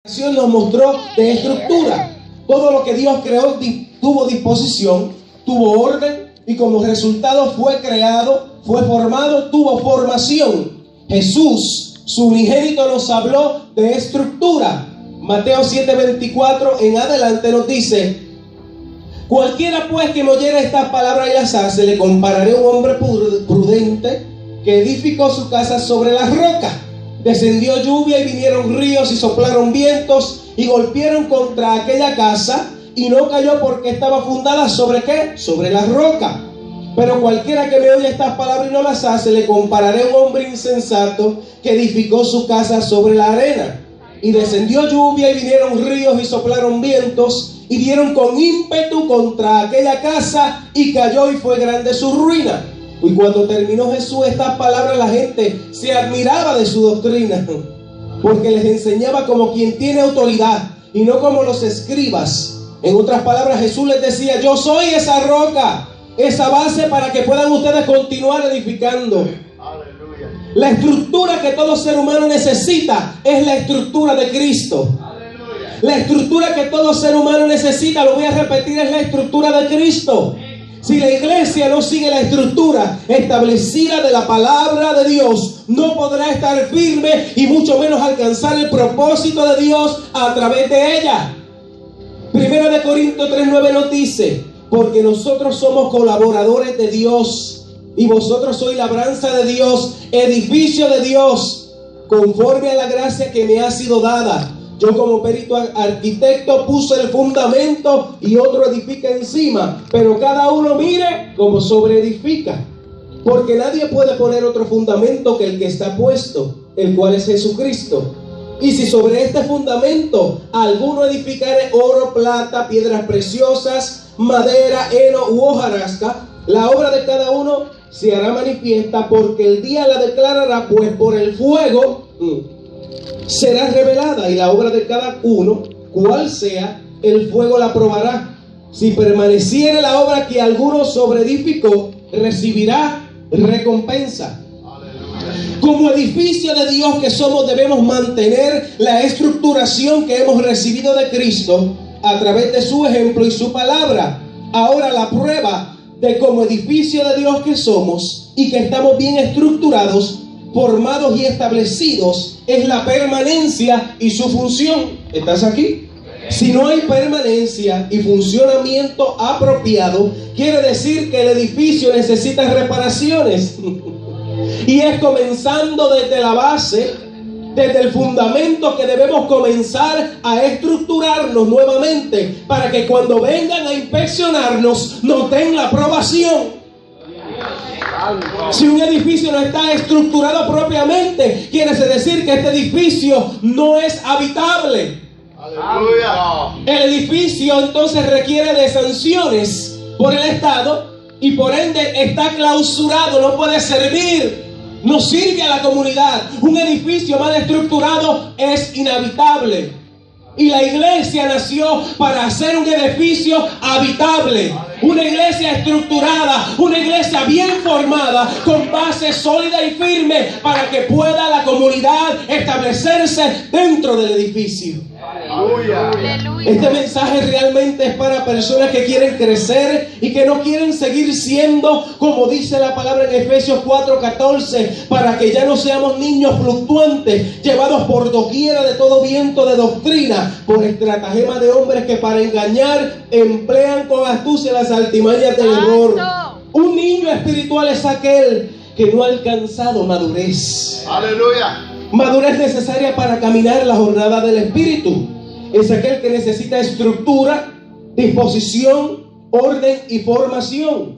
Nos mostró de estructura. Todo lo que Dios creó tuvo disposición, tuvo orden y como resultado fue creado, fue formado, tuvo formación. Jesús, su unigénito, nos habló de estructura. Mateo 7:24 en adelante nos dice: cualquiera pues que me oyere estas palabras y las hace, le compararé a un hombre prudente que edificó su casa sobre la roca. Descendió lluvia y vinieron ríos y soplaron vientos y golpearon contra aquella casa y no cayó porque estaba fundada ¿sobre qué? Sobre la roca. Pero cualquiera que me oye estas palabras y no las hace, le compararé a un hombre insensato que edificó su casa sobre la arena. Y descendió lluvia y vinieron ríos y soplaron vientos y dieron con ímpetu contra aquella casa y cayó y fue grande su ruina. Y cuando terminó Jesús estas palabras, la gente se admiraba de su doctrina, porque les enseñaba como quien tiene autoridad y no como los escribas. En otras palabras, Jesús les decía: yo soy esa roca, esa base para que puedan ustedes continuar edificando. Aleluya. La estructura que todo ser humano necesita es la estructura de Cristo. Aleluya. La estructura que todo ser humano necesita, lo voy a repetir, es la estructura de Cristo. Si la iglesia no sigue la estructura establecida de la palabra de Dios, no podrá estar firme y mucho menos alcanzar el propósito de Dios a través de ella. 1 Corintios 3:9 nos dice: porque nosotros somos colaboradores de Dios y vosotros sois labranza de Dios, edificio de Dios, conforme a la gracia que me ha sido dada. Yo como perito arquitecto puse el fundamento y otro edifica encima, pero cada uno mire cómo sobreedifica. Porque nadie puede poner otro fundamento que el que está puesto, el cual es Jesucristo. Y si sobre este fundamento alguno edificare oro, plata, piedras preciosas, madera, heno u hojarasca, la obra de cada uno se hará manifiesta, porque el día la declarará, pues por el fuego será revelada, y la obra de cada uno, cual sea, el fuego la probará. Si permaneciere la obra que alguno sobreedificó, recibirá recompensa. Aleluya. Como edificio de Dios que somos, debemos mantener la estructuración que hemos recibido de Cristo a través de su ejemplo y su palabra. Ahora, la prueba de como edificio de Dios que somos y que estamos bien estructurados, formados y establecidos, es la permanencia y su función. ¿Estás aquí? Si no hay permanencia y funcionamiento apropiado, quiere decir que el edificio necesita reparaciones. Y es comenzando desde la base, desde el fundamento, que debemos comenzar a estructurarnos nuevamente, para que cuando vengan a inspeccionarnos nos den la aprobación. Si un edificio no está estructurado propiamente, quiere decir que este edificio no es habitable. Aleluya. El edificio entonces requiere de sanciones por el Estado y por ende está clausurado, no puede servir, no sirve a la comunidad. Un edificio mal estructurado es inhabitable. Y la iglesia nació para hacer un edificio habitable, una iglesia estructurada, una iglesia bien formada, con base sólida y firme, para que pueda la comunidad establecerse dentro del edificio. Aleluya. Este mensaje realmente es para personas que quieren crecer y que no quieren seguir siendo, como dice la palabra en Efesios 4:14, para que ya no seamos niños fluctuantes, llevados por doquiera de todo viento de doctrina, por estratagema de hombres que para engañar emplean con astucia las altimañas del error. Un niño espiritual es aquel que no ha alcanzado madurez. Aleluya. Madurez necesaria para caminar la jornada del Espíritu. Es aquel que necesita estructura, disposición, orden y formación.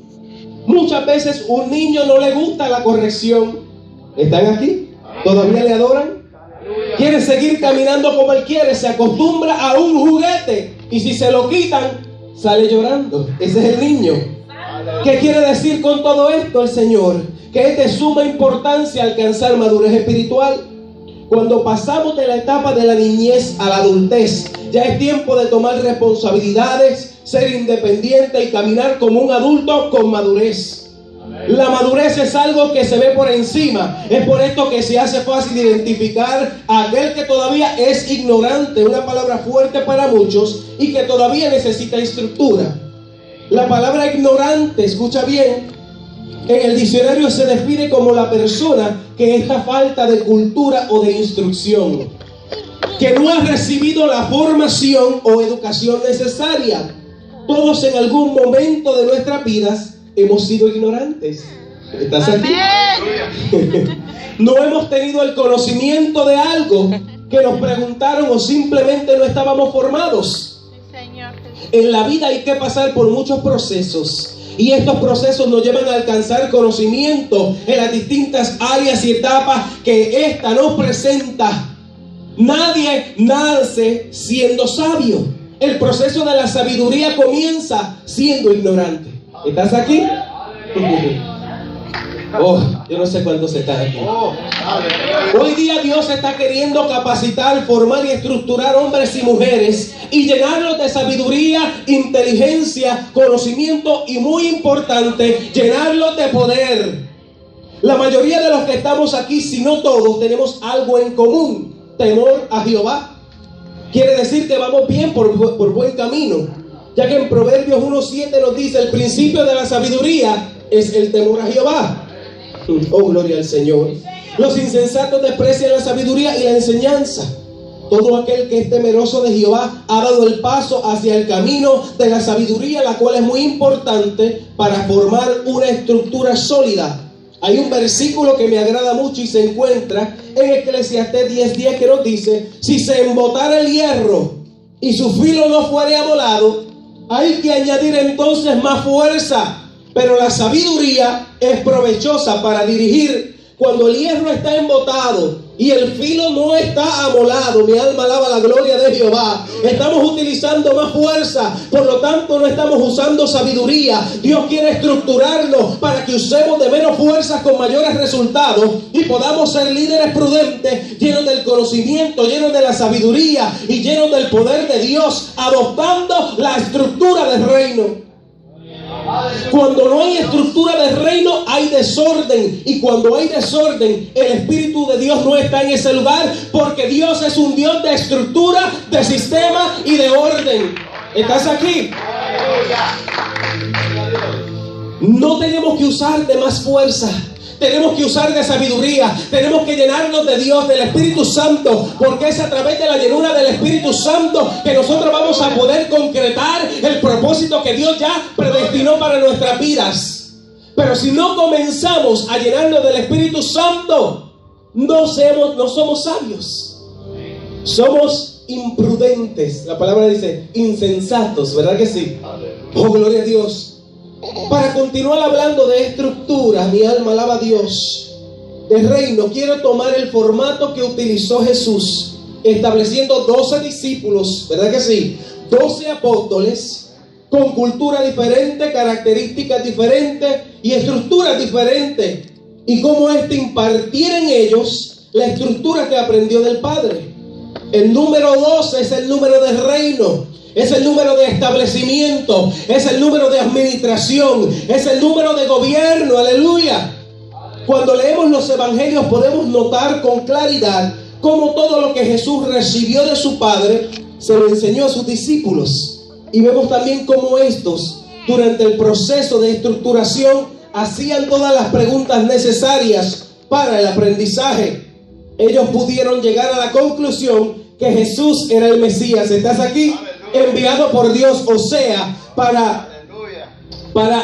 Muchas veces un niño no le gusta la corrección. ¿Están aquí? ¿Todavía le adoran? Quiere seguir caminando como él quiere, se acostumbra a un juguete y si se lo quitan, sale llorando. Ese es el niño. ¿Qué quiere decir con todo esto el Señor? Que es de suma importancia alcanzar madurez espiritual. Cuando pasamos de la etapa de la niñez a la adultez, ya es tiempo de tomar responsabilidades, ser independiente y caminar como un adulto con madurez. La madurez es algo que se ve por encima. Es por esto que se hace fácil identificar a aquel que todavía es ignorante, una palabra fuerte para muchos, y que todavía necesita estructura. La palabra ignorante, escucha bien, en el diccionario se define como la persona que está falta de cultura o de instrucción, que no ha recibido la formación o educación necesaria. Todos en algún momento de nuestras vidas hemos sido ignorantes. ¿Estás aquí? No hemos tenido el conocimiento de algo que nos preguntaron o simplemente no estábamos formados. En la vida hay que pasar por muchos procesos y estos procesos nos llevan a alcanzar conocimiento en las distintas áreas y etapas que esta nos presenta. Nadie nace siendo sabio. El proceso de la sabiduría comienza siendo ignorante. ¿Estás aquí? Oh, yo no sé cuántos están aquí. Hoy día Dios está queriendo capacitar, formar y estructurar hombres y mujeres y llenarlos de sabiduría, inteligencia, conocimiento y, muy importante, llenarlos de poder. La mayoría de los que estamos aquí, si no todos, tenemos algo en común: temor a Jehová. Quiere decir que vamos bien por buen camino, ya que en Proverbios 1:7 nos dice: el principio de la sabiduría es el temor a Jehová. Oh, gloria al Señor. Los insensatos desprecian la sabiduría y la enseñanza. Todo aquel que es temeroso de Jehová ha dado el paso hacia el camino de la sabiduría, la cual es muy importante para formar una estructura sólida. Hay un versículo que me agrada mucho y se encuentra en Eclesiastés 10:10 que nos dice: si se embotara el hierro y su filo no fuere amolado, hay que añadir entonces más fuerza. Pero la sabiduría es provechosa para dirigir. Cuando el hierro está embotado y el filo no está amolado, mi alma alaba la gloria de Jehová. Estamos utilizando más fuerza, por lo tanto no estamos usando sabiduría. Dios quiere estructurarnos para que usemos de menos fuerzas con mayores resultados y podamos ser líderes prudentes, llenos del conocimiento, llenos de la sabiduría y llenos del poder de Dios, adoptando la estructura del reino. Cuando no hay estructura del reino, hay desorden. Y cuando hay desorden, el Espíritu de Dios no está en ese lugar, porque Dios es un Dios de estructura, de sistema y de orden. ¿Estás aquí? No tenemos que usar de más fuerza. Tenemos que usar de sabiduría. Tenemos que llenarnos de Dios, del Espíritu Santo, porque es a través de la llenura del Espíritu Santo que nosotros vamos a poder concretar el propósito que Dios ya predestinó para nuestras vidas. Pero si no comenzamos a llenarnos del Espíritu Santo, no somos sabios. Somos imprudentes. La palabra dice insensatos, ¿verdad que sí? Oh, gloria a Dios. Para continuar hablando de estructura, mi alma alaba a Dios, de reino, quiero tomar el formato que utilizó Jesús, estableciendo 12 discípulos, ¿verdad que sí? 12 apóstoles, con cultura diferente, características diferentes y estructuras diferentes, y cómo impartiera en ellos la estructura que aprendió del Padre. El número 12 es el número del reino. Es el número de establecimiento, es el número de administración, es el número de gobierno, aleluya. Cuando leemos los evangelios podemos notar con claridad cómo todo lo que Jesús recibió de su Padre se lo enseñó a sus discípulos. Y vemos también cómo estos, durante el proceso de estructuración, hacían todas las preguntas necesarias para el aprendizaje. Ellos pudieron llegar a la conclusión que Jesús era el Mesías. ¿Estás aquí? Enviado por Dios, o sea, para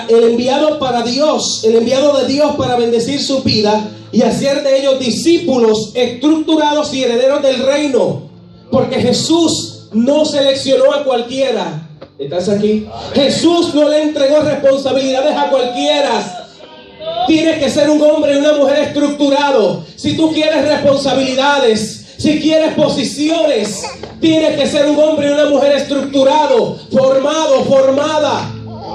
el enviado para Dios, el enviado de Dios para bendecir su vida y hacer de ellos discípulos estructurados y herederos del reino. Porque Jesús no seleccionó a cualquiera. ¿Estás aquí? Jesús no le entregó responsabilidades a cualquiera. Tienes que ser un hombre y una mujer estructurado. Si tú quieres responsabilidades, si quieres posiciones, tienes que ser un hombre y una mujer estructurado, formado, formada.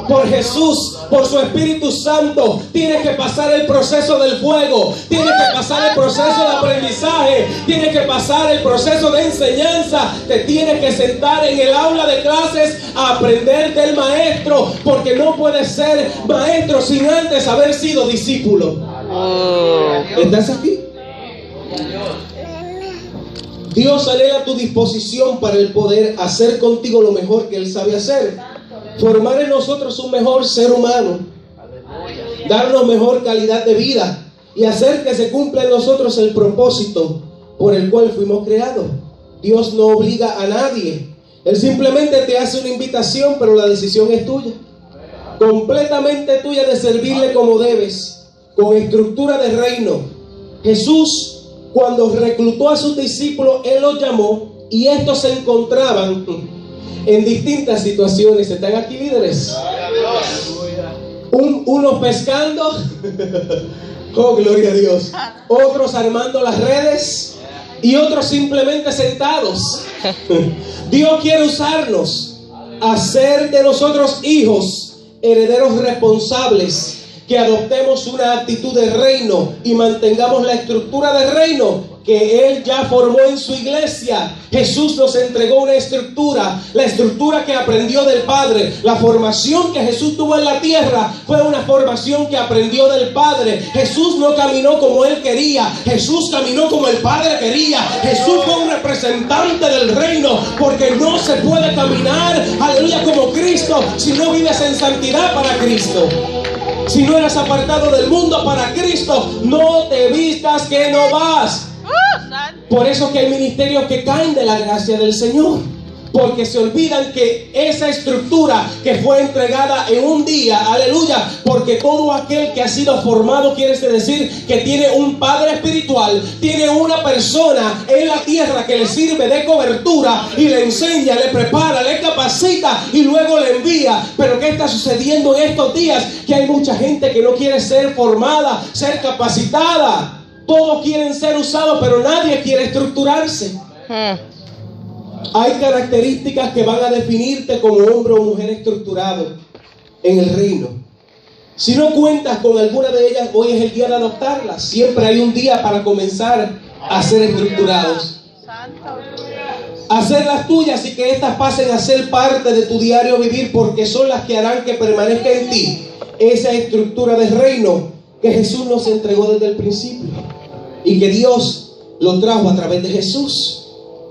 por Jesús, por su Espíritu Santo, tienes que pasar el proceso del fuego, tienes que pasar el proceso de aprendizaje, tienes que pasar el proceso de enseñanza, te tienes que sentar en el aula de clases a aprender del maestro, porque no puedes ser maestro sin antes haber sido discípulo. ¿Estás aquí? Dios anhela tu disposición para el poder hacer contigo lo mejor que Él sabe hacer. Formar en nosotros un mejor ser humano, darnos mejor calidad de vida y hacer que se cumpla en nosotros el propósito por el cual fuimos creados. Dios no obliga a nadie. Él simplemente te hace una invitación, pero la decisión es tuya. Completamente tuya de servirle como debes, con estructura de reino. Jesús, cuando reclutó a sus discípulos, Él los llamó y estos se encontraban en distintas situaciones. ¿Están aquí, líderes? Unos pescando, oh gloria a Dios, otros armando las redes y otros simplemente sentados. Dios quiere usarnos, hacer de nosotros hijos, herederos responsables, que adoptemos una actitud de reino y mantengamos la estructura de reino que Él ya formó en su iglesia. Jesús nos entregó una estructura, la estructura que aprendió del Padre. La formación que Jesús tuvo en la tierra fue una formación que aprendió del Padre. Jesús no caminó como Él quería, Jesús caminó como el Padre quería. Jesús fue un representante del reino, porque no se puede caminar, aleluya, como Cristo si no vives en santidad para Cristo. Si no eres apartado del mundo para Cristo, no te vistas que no vas. Por eso que hay ministerios que caen de la gracia del Señor, porque se olvidan que esa estructura que fue entregada en un día, aleluya, porque todo aquel que ha sido formado, quiere decir que tiene un padre espiritual, tiene una persona en la tierra que le sirve de cobertura y le enseña, le prepara, le capacita y luego le envía. Pero ¿qué está sucediendo en estos días? Que hay mucha gente que no quiere ser formada, ser capacitada. Todos quieren ser usados, pero nadie quiere estructurarse. Hay características que van a definirte como hombre o mujer estructurado en el reino. Si no cuentas con alguna de ellas, hoy es el día de adoptarlas. Siempre hay un día para comenzar a ser estructurados. Hacer las tuyas y que éstas pasen a ser parte de tu diario vivir, porque son las que harán que permanezca en ti esa estructura de reino que Jesús nos entregó desde el principio y que Dios lo trajo a través de Jesús.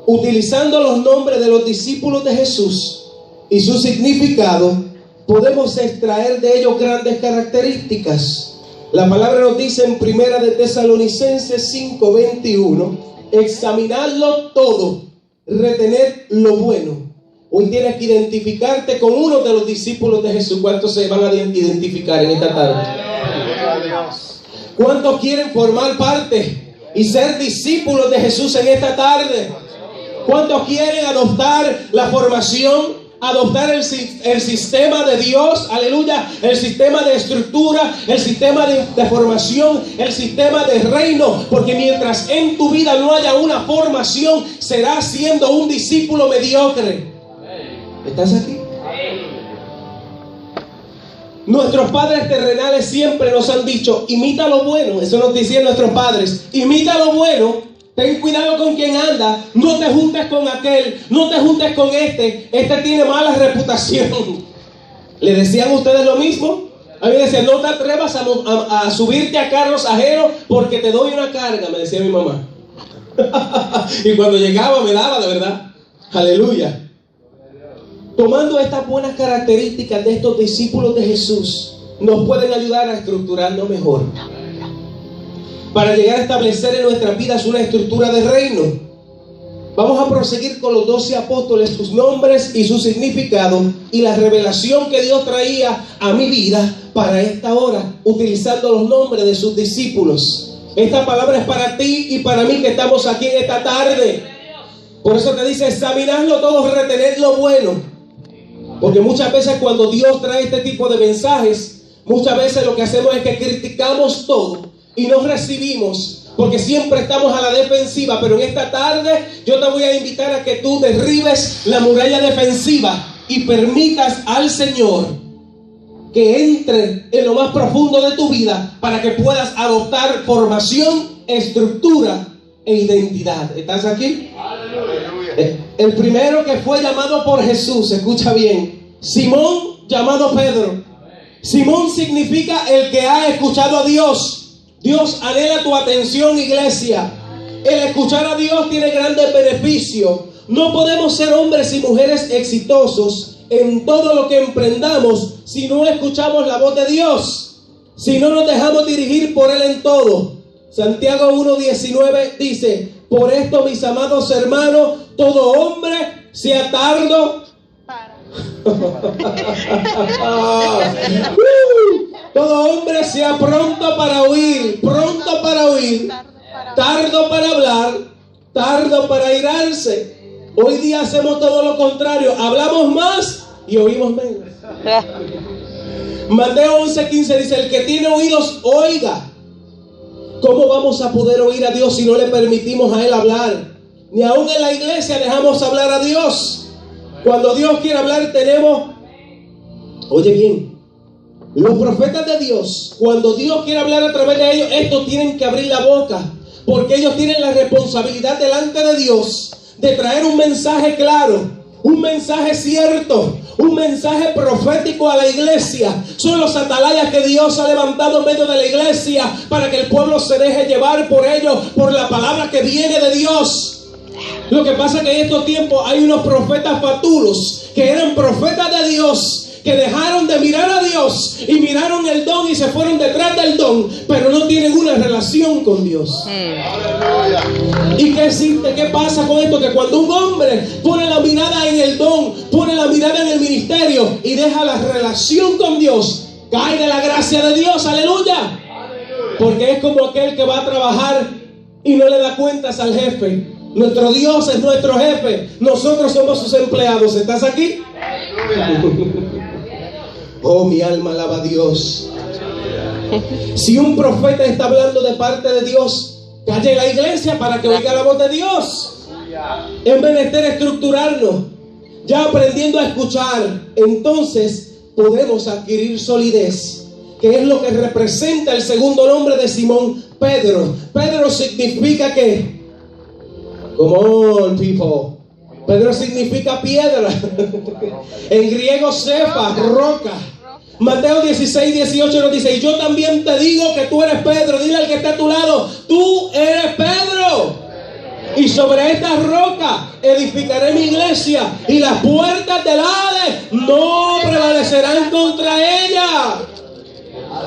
Utilizando los nombres de los discípulos de Jesús y su significado, podemos extraer de ellos grandes características. La palabra nos dice en Primera de Tesalonicenses 5:21, examinadlo todo, retener lo bueno. Hoy tienes que identificarte con uno de los discípulos de Jesús. ¿Cuántos se van a identificar en esta tarde? ¿Cuántos quieren formar parte y ser discípulos de Jesús en esta tarde? ¿Cuántos quieren adoptar la formación, adoptar el sistema de Dios? Aleluya, el sistema de estructura, el sistema de formación, el sistema de reino. Porque mientras en tu vida no haya una formación, serás siendo un discípulo mediocre. ¿Estás aquí? Nuestros padres terrenales siempre nos han dicho, imita lo bueno. Eso nos decían nuestros padres, imita lo bueno. Ten cuidado con quien anda, no te juntes con aquel, no te juntes con este tiene mala reputación. ¿Le decían ustedes lo mismo? A mí me decían, no te atrevas a subirte a carros ajenos porque te doy una carga, me decía mi mamá. Y cuando llegaba me daba, de verdad. Aleluya. Tomando estas buenas características de estos discípulos de Jesús, nos pueden ayudar a estructurarnos mejor, para llegar a establecer en nuestras vidas una estructura de reino. Vamos a proseguir con los 12 apóstoles, sus nombres y su significado y la revelación que Dios traía a mi vida para esta hora, utilizando los nombres de sus discípulos. Esta palabra es para ti y para mí que estamos aquí en esta tarde. Por eso te dice, examinadlo todo, retened lo bueno. Porque muchas veces cuando Dios trae este tipo de mensajes, muchas veces lo que hacemos es que criticamos todo y no recibimos, porque siempre estamos a la defensiva. Pero en esta tarde yo te voy a invitar a que tú derribes la muralla defensiva y permitas al Señor que entre en lo más profundo de tu vida para que puedas adoptar formación, estructura e identidad. ¿Estás aquí? ¡Aleluya! El primero que fue llamado por Jesús, escucha bien, Simón, llamado Pedro. Simón significa el que ha escuchado a Dios. Dios anhela tu atención, iglesia. El escuchar a Dios tiene grandes beneficios. No podemos ser hombres y mujeres exitosos en todo lo que emprendamos si no escuchamos la voz de Dios, si no nos dejamos dirigir por Él en todo. Santiago 1:19 dice: por esto, mis amados hermanos, todo hombre sea tardo todo hombre sea pronto para oír, tardo para hablar, tardo para airarse. Hoy día hacemos todo lo contrario, hablamos más y oímos menos. Mateo 11:15 dice: el que tiene oídos, oiga. ¿Cómo vamos a poder oír a Dios si no le permitimos a Él hablar? Ni aún en la iglesia dejamos hablar a Dios. Cuando Dios quiere hablar tenemos... Oye bien, los profetas de Dios, cuando Dios quiere hablar a través de ellos, estos tienen que abrir la boca, porque ellos tienen la responsabilidad delante de Dios de traer un mensaje claro, un mensaje cierto, un mensaje profético a la iglesia. Son los atalayas que Dios ha levantado en medio de la iglesia para que el pueblo se deje llevar por ellos, por la palabra que viene de Dios. Lo que pasa es que en estos tiempos hay unos profetas fatulos que eran profetas de Dios, que dejaron de mirar a Dios y miraron el don y se fueron detrás del don, pero no tienen una relación con Dios. ¿Y qué pasa con esto? Que cuando un hombre pone la mirada en el don, pone la mirada en el ministerio y deja la relación con Dios, cae de la gracia de Dios. ¡Aleluya! Porque es como aquel que va a trabajar y no le da cuentas al jefe. Nuestro Dios es nuestro jefe, nosotros somos sus empleados. ¿Estás aquí? Oh, mi alma alaba a Dios. Si un profeta está hablando de parte de Dios, calle la iglesia para que oiga la voz de Dios. Es menester estructurarnos, ya aprendiendo a escuchar. Entonces podemos adquirir solidez, que es lo que representa el segundo nombre de Simón, Pedro. Pedro significa que, come on people, Pedro significa piedra. En griego cefa, roca. Mateo 16:18 nos dice: y yo también te digo que tú eres Pedro. Dile al que está a tu lado: tú eres Pedro, y sobre esta roca edificaré mi iglesia, y las puertas del Hades no prevalecerán contra ella.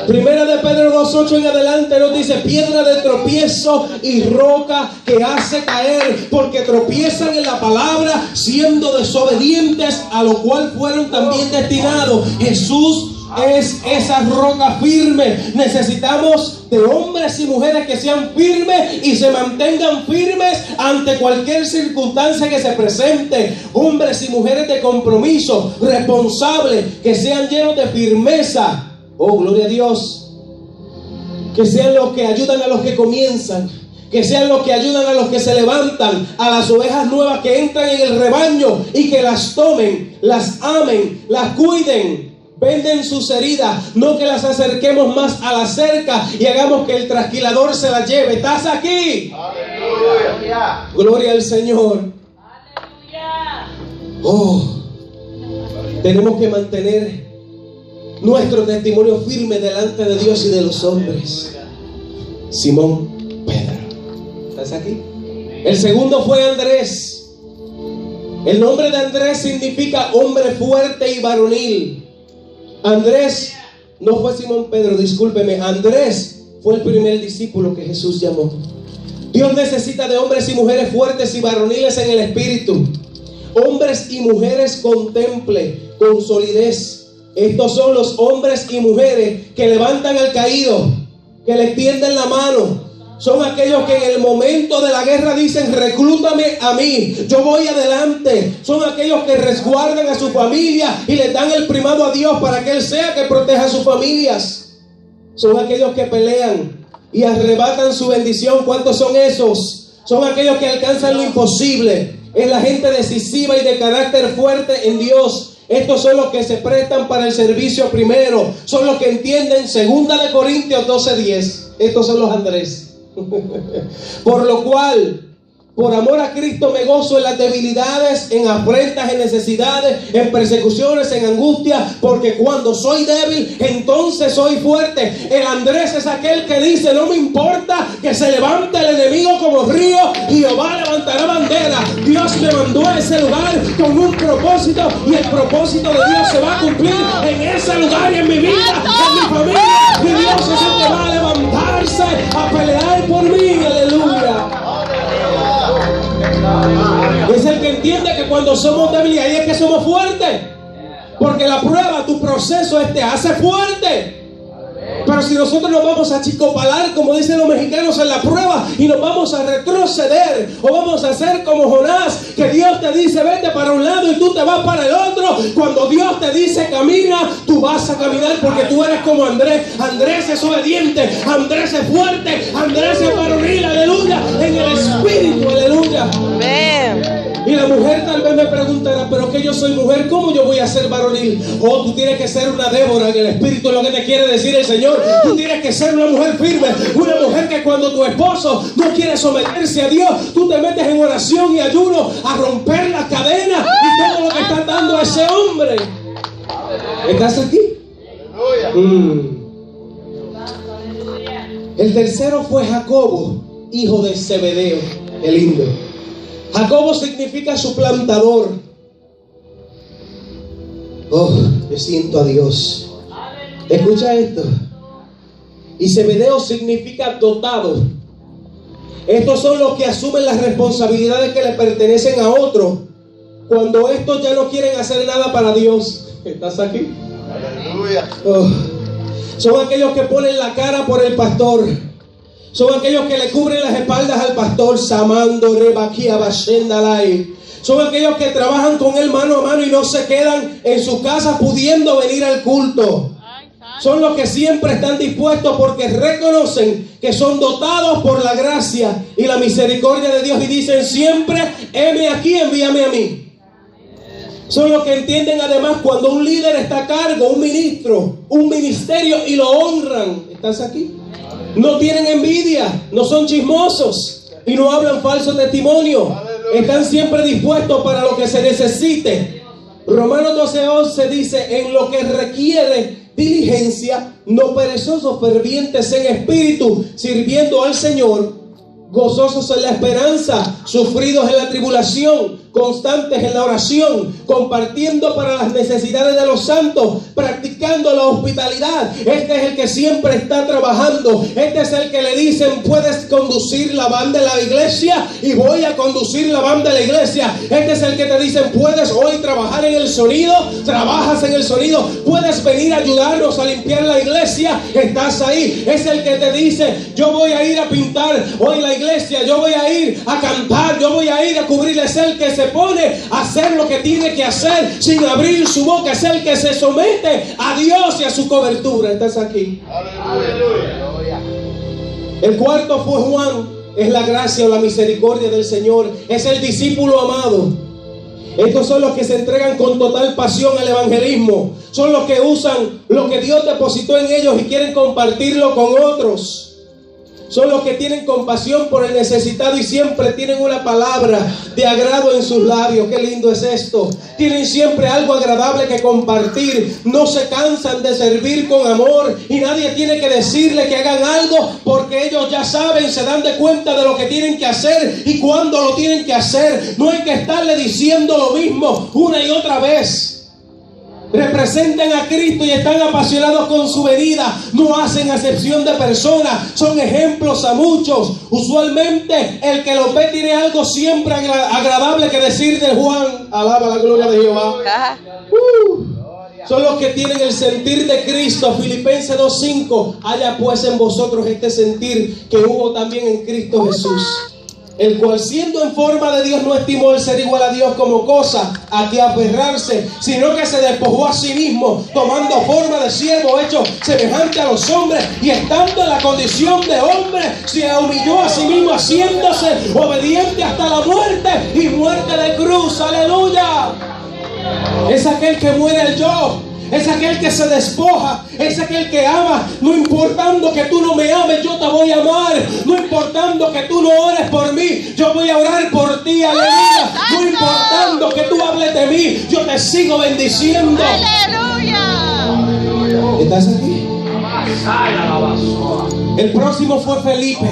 Primera de Pedro 2:8 en adelante nos dice: piedra de tropiezo y roca que hace caer, porque tropiezan en la palabra, siendo desobedientes, a lo cual fueron también destinados. Jesús es esa roca firme. Necesitamos de hombres y mujeres que sean firmes y se mantengan firmes ante cualquier circunstancia que se presente. Hombres y mujeres de compromiso, responsables, que sean llenos de firmeza. Oh, gloria a Dios. Que sean los que ayudan a los que comienzan, que sean los que ayudan a los que se levantan, a las ovejas nuevas que entran en el rebaño, y que las tomen, las amen, las cuiden, venden sus heridas, no que las acerquemos más a la cerca y hagamos que el trasquilador se las lleve. ¿Estás aquí? ¡Aleluya! Gloria al Señor. ¡Aleluya! Oh, tenemos que mantener nuestro testimonio firme delante de Dios y de los hombres. Simón Pedro. ¿Estás aquí? El segundo fue Andrés. El nombre de Andrés significa hombre fuerte y varonil. Andrés no fue Simón Pedro, discúlpeme. Andrés fue el primer discípulo que Jesús llamó. Dios necesita de hombres y mujeres fuertes y varoniles en el espíritu. Hombres y mujeres con temple, con solidez. Estos son los hombres y mujeres que levantan al caído, que le tienden la mano. Son aquellos que en el momento de la guerra dicen: reclútame a mí, yo voy adelante. Son aquellos que resguardan a su familia y le dan el primado a Dios para que Él sea que proteja a sus familias. Son aquellos que pelean y arrebatan su bendición. ¿Cuántos son esos? Son aquellos que alcanzan lo imposible. Es la gente decisiva y de carácter fuerte en Dios. Estos son los que se prestan para el servicio primero. Son los que entienden 2 Corintios 12:10. Estos son los Andrés. Por lo cual, por amor a Cristo me gozo en las debilidades, en afrentas, en necesidades, en persecuciones, en angustia, porque cuando soy débil, entonces soy fuerte. El Andrés es aquel que dice: no me importa que se levante el enemigo como río, Jehová levantará bandera. Dios me mandó a ese lugar con un propósito, y el propósito de Dios se va a cumplir en ese lugar y en mi vida, en mi familia. Y Dios es el que va a levantarse a pelear por mí. Aleluya. Es el que entiende que cuando somos débiles, ahí es que somos fuertes. Porque la prueba, tu proceso te hace fuerte. Pero si nosotros nos vamos a chicopalar, como dicen los mexicanos, en la prueba, y nos vamos a retroceder, o vamos a hacer como Jonás, que Dios te dice vete para un lado y tú te vas para el otro. Cuando Dios te dice camina, tú vas a caminar, porque tú eres como Andrés. Andrés es obediente, Andrés es fuerte, Andrés es varonil, aleluya, en el espíritu, aleluya. Amén. Y la mujer tal vez me preguntará: pero que yo soy mujer, ¿cómo yo voy a ser varonil? Oh, tú tienes que ser una Débora en el espíritu, es lo que te quiere decir el Señor. Tú tienes que ser una mujer firme, una mujer que cuando tu esposo no quiere someterse a Dios, tú te metes en oración y ayuno a romper la cadena y todo lo que está dando a ese hombre. ¿Estás aquí? El tercero fue Jacobo, hijo de Zebedeo, el lindo. Jacobo significa suplantador. Oh, yo siento a Dios. Escucha esto. Y Zebedeo significa dotado. Estos son los que asumen las responsabilidades que le pertenecen a otros cuando estos ya no quieren hacer nada para Dios. ¿Estás aquí? Aleluya. Oh. Son aquellos que ponen la cara por el pastor. Son aquellos que le cubren las espaldas al pastor. Samando rebaquía bashendalai. Son aquellos que trabajan con él mano a mano y no se quedan en su casa pudiendo venir al culto. Son los que siempre están dispuestos porque reconocen que son dotados por la gracia y la misericordia de Dios y dicen siempre: heme aquí, envíame a mí. Son los que entienden además cuando un líder está a cargo, un ministro, un ministerio, y lo honran. ¿Estás aquí? No tienen envidia, no son chismosos y no hablan falso testimonio. Están siempre dispuestos para lo que se necesite. Romanos 12:11 dice: en lo que requiere diligencia, no perezosos, fervientes en espíritu, sirviendo al Señor, gozosos en la esperanza, sufridos en la tribulación, constantes en la oración, compartiendo para las necesidades de los santos, practicando la hospitalidad. Este es el que siempre está trabajando. Este es el que le dicen: puedes conducir la banda de la iglesia, y voy a conducir la banda de la iglesia. Este es el que te dicen: puedes hoy trabajar en el sonido, trabajas en el sonido, puedes venir a ayudarnos a limpiar la iglesia, estás ahí. Es el que te dice: yo voy a ir a pintar hoy la iglesia, yo voy a ir a cantar, yo voy a ir a cubrir. Es el que se pone a hacer lo que tiene que hacer sin abrir su boca. Es el que se somete a Dios y a su cobertura. ¿Estás aquí? Aleluya. El cuarto fue Juan. Es la gracia o la misericordia del Señor. Es el discípulo amado. Estos son los que se entregan con total pasión al evangelismo. Son los que usan lo que Dios depositó en ellos y quieren compartirlo con otros. Son los que tienen compasión por el necesitado y siempre tienen una palabra de agrado en sus labios. Qué lindo es esto. Tienen siempre algo agradable que compartir. No se cansan de servir con amor y nadie tiene que decirle que hagan algo, porque ellos ya saben, se dan de cuenta de lo que tienen que hacer y cuándo lo tienen que hacer. No hay que estarle diciendo lo mismo una y otra vez. Representan a Cristo y están apasionados con su venida. No hacen acepción de personas. Son ejemplos a muchos. Usualmente el que los ve tiene algo siempre agradable que decir de Juan. Alaba la gloria de Jehová. Son los que tienen el sentir de Cristo. Filipenses 2:5. Haya pues en vosotros este sentir que hubo también en Cristo Jesús, el cual siendo en forma de Dios no estimó el ser igual a Dios como cosa a que aferrarse, sino que se despojó a sí mismo, tomando forma de siervo, hecho semejante a los hombres, y estando en la condición de hombre, se humilló a sí mismo, haciéndose obediente hasta la muerte y muerte de cruz. Aleluya. Es aquel que muere al yo. Es aquel que se despoja. Es aquel que ama. No importando que tú no me ames, yo te voy a amar. No importando que tú no ores por mí, yo voy a orar por ti. Aleluya. No importando que tú hables de mí, yo te sigo bendiciendo. Aleluya. ¿Estás aquí? El próximo fue Felipe.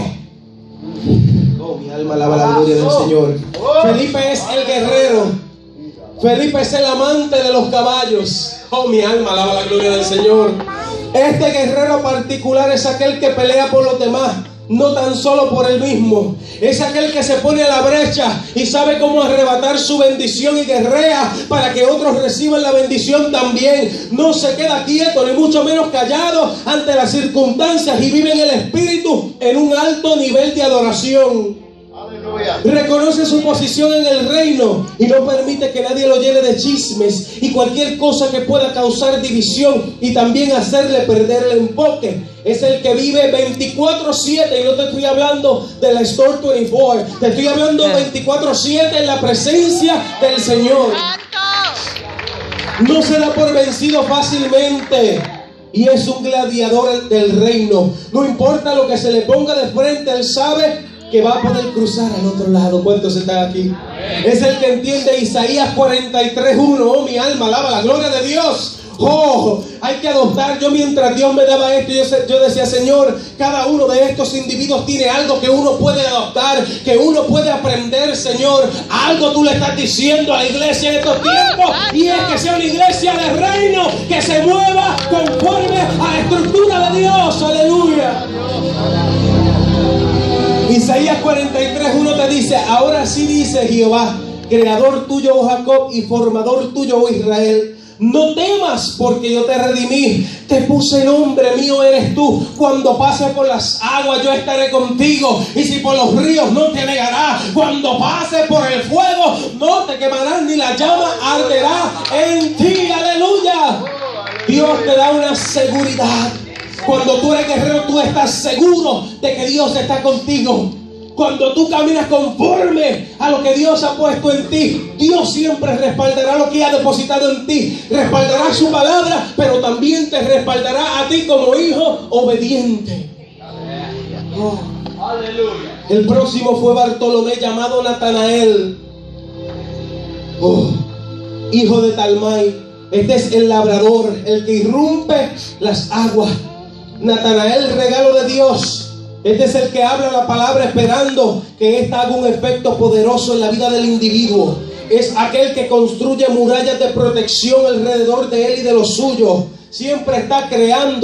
Oh, mi alma alaba la gloria del Señor. Felipe es el guerrero. Felipe es el amante de los caballos. Oh, mi alma alaba la gloria del Señor. Este guerrero particular es aquel que pelea por los demás, no tan solo por él mismo. Es aquel que se pone a la brecha y sabe cómo arrebatar su bendición y guerrea para que otros reciban la bendición también. No se queda quieto, ni mucho menos callado ante las circunstancias, y vive en el Espíritu en un alto nivel de adoración. Reconoce su posición en el reino y no permite que nadie lo llene de chismes y cualquier cosa que pueda causar división y también hacerle perder el enfoque. Es el que vive 24/7, y no te estoy hablando de la Store 24, te estoy hablando 24/7 en la presencia del Señor. No se da por vencido fácilmente y es un gladiador del reino. No importa lo que se le ponga de frente, él sabe que va a poder cruzar al otro lado. ¿Cuántos están aquí? Es el que entiende Isaías 43:1. Oh, mi alma alaba la gloria de Dios. Oh, hay que adoptar. Yo, mientras Dios me daba esto, yo decía: Señor, cada uno de estos individuos tiene algo que uno puede adoptar, que uno puede aprender. Señor, algo tú le estás diciendo a la iglesia en estos tiempos, y es que sea una iglesia de reino que se mueva conforme a la estructura de Dios. Aleluya. Isaías 43:1 te dice: ahora sí dice Jehová, creador tuyo, oh Jacob, y formador tuyo, oh Israel, no temas, porque yo te redimí, te puse nombre, mío eres tú. Cuando pases por las aguas, yo estaré contigo, y si por los ríos, no te negará. Cuando pases por el fuego, no te quemarás, ni la llama arderá en ti. Aleluya. Dios te da una seguridad. Cuando tú eres guerrero, tú estás seguro de que Dios está contigo. Cuando tú caminas conforme a lo que Dios ha puesto en ti, Dios siempre respaldará lo que ha depositado en ti. Respaldará su palabra, pero también te respaldará a ti como hijo obediente. Oh. El próximo fue Bartolomé, llamado Natanael, hijo de Talmai. Este es el labrador, el que irrumpe las aguas. Natanael, regalo de Dios. Este es el que habla la palabra esperando que ésta haga un efecto poderoso en la vida del individuo. Es aquel que construye murallas de protección alrededor de él y de los suyos. Siempre está creando